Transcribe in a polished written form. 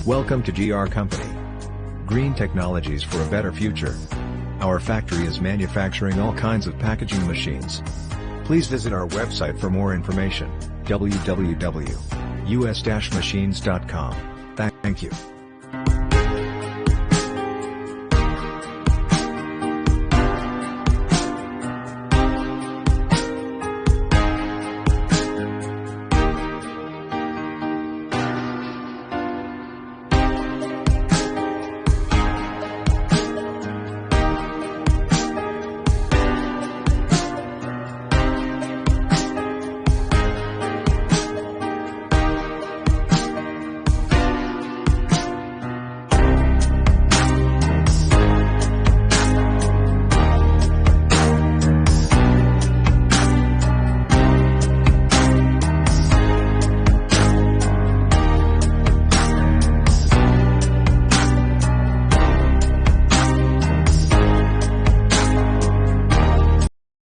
Welcome to GR Company. Green technologies for a better future. Our factory is manufacturing all kinds of packaging machines. Please visit our website for more information, www.us-machines.com. Thank you.